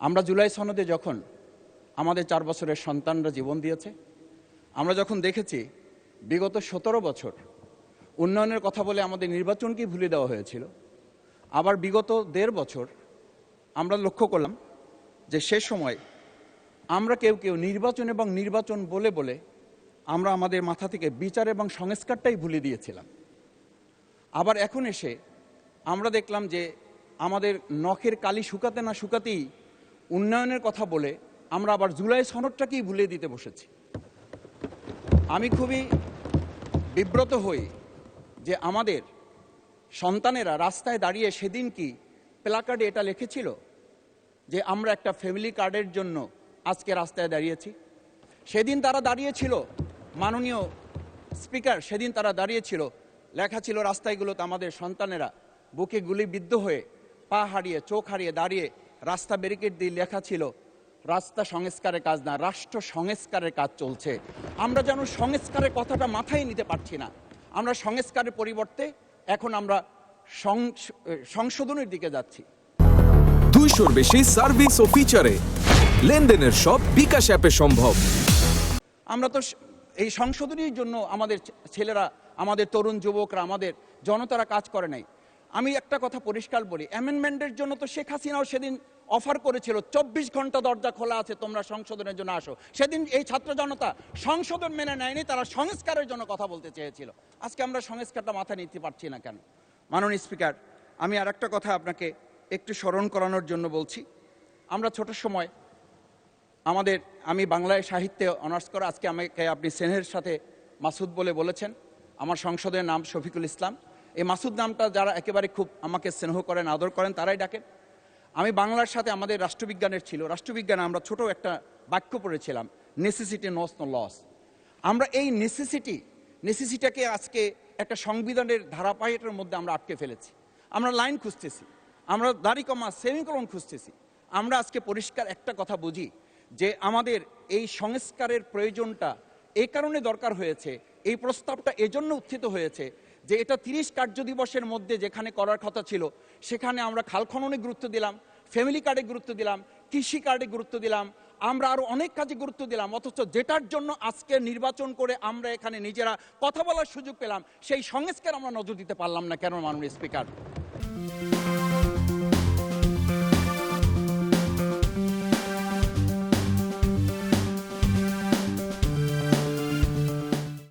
আমরা জুলাই সনদে যখন আমাদের 4 বছরের সন্তানরা জীবন দিয়েছে, আমরা যখন দেখেছি বিগত 17 বছর উন্নয়নের কথা বলে আমাদের নির্বাচনকেই ভুলে দেওয়া হয়েছিল, আবার বিগত 1.5 বছর আমরা লক্ষ্য করলাম যে সে সময় আমরা কেউ কেউ নির্বাচন এবং নির্বাচন বলে বলে আমরা আমাদের মাথা থেকে বিচার এবং সংস্কারটাই ভুলে দিয়েছিলাম। আবার এখন এসে আমরা দেখলাম যে আমাদের নখের কালি শুকাতে না শুকাতেই উন্নয়নের কথা বলে আমরা আবার জুলাই সনদটাকেই ভুলে দিতে বসেছি। আমি খুবই বিব্রত হই যে আমাদের সন্তানেরা রাস্তায় দাঁড়িয়ে সেদিন কি প্ল্যাকার্ডে এটা লিখেছিল যে আমরা একটা ফ্যামিলি কার্ডের জন্য আজকে রাস্তায় দাঁড়িয়েছি। সেদিন তারা দাঁড়িয়েছিল, মাননীয় স্পিকার, সেদিন তারা দাঁড়িয়েছিল, লেখা ছিল রাস্তাগুলোতে আমাদের সন্তানেরা বুকে গুলিবিদ্ধ হয়ে পা হারিয়ে চোখ হারিয়ে দাঁড়িয়ে রাস্তা ব্যারিকেড দিয়ে লেখা ছিল রাস্তা সংস্কারের কাজ না, রাষ্ট্র সংস্কারের কাজ চলছে। আমরা যেন সংস্কারের কথাটা মাথায় নিতে পারছি না। আমরা সংস্কারের পরিবর্তে এখন আমরা সংশোধনের দিকে যাচ্ছি। 200-র বেশি সার্ভিস ও ফিচারে লেনদেনের সব বিকাশ অ্যাপে সম্ভব। আমরা তো এই সংশোধনীর জন্য আমাদের ছেলেরা, আমাদের তরুণ যুবকরা, আমাদের জনতারা কাজ করে নাই। আমি একটা কথা পরিষ্কার বলি, অ্যামেন্ডমেন্টের জন্য তো শেখ হাসিনাও সেদিন অফার করেছিল 24 ঘন্টা দরজা খোলা আছে, তোমরা সংশোধনের জন্য আসো। সেদিন এই ছাত্র জনতা সংশোধন মেনে নেয়নি, তারা সংস্কারের জন্য কথা বলতে চেয়েছিল। আজকে আমরা সংস্কারটা মাথায় নিতে পারছি না কেন? মাননীয় স্পিকার, আমি আর একটা কথা আপনাকে একটু স্মরণ করানোর জন্য বলছি। আমরা ছোট সময় আমি বাংলায় সাহিত্যে অনার্স করা, আজকে আমাকে আপনি স্নেহের সাথে মাসুদ বলে বলেছেন। আমার সংসদের নাম শফিকুল ইসলাম। এই মাসুদ নামটা যারা একেবারে খুব আমাকে স্নেহ করেন, আদর করেন, তারাই ডাকেন। আমি বাংলার সাথে আমাদের রাষ্ট্রবিজ্ঞানের ছিল, রাষ্ট্রবিজ্ঞানে আমরা ছোট একটা বাক্য পড়েছিলাম, নেসেসিটি নোস নো লস। আমরা এই নেসেসিটিটাকে আজকে একটা সংবিধানের ধারাবাহিকের মধ্যে আমরা আটকে ফেলেছি। আমরা লাইন খুঁজতেছি, আমরা দাড়ি কমা সেমিকোলন খুঁজতেছি। আমরা আজকে পরিষ্কার একটা কথা বুঝি যে আমাদের এই সংস্কারের প্রয়োজনটা এই কারণে দরকার হয়েছে, এই প্রস্তাবটা এজন্য উত্থিত হয়েছে যে এটা 30 কার্য দিবসের মধ্যে যেখানে করার কথা ছিল সেখানে আমরা খাল খননে গুরুত্ব দিলাম, ফ্যামিলি কার্ডে গুরুত্ব দিলাম, কৃষি কার্ডে গুরুত্ব দিলাম, আমরা আরো অনেক কাজে গুরুত্ব দিলাম। অথচ যেটার জন্য আজকে নির্বাচন করে আমরা এখানে নিজেরা কথা বলার সুযোগ পেলাম, সেই সংস্কার আমরা নজর দিতে পারলাম না কেন? মাননীয় স্পিকার,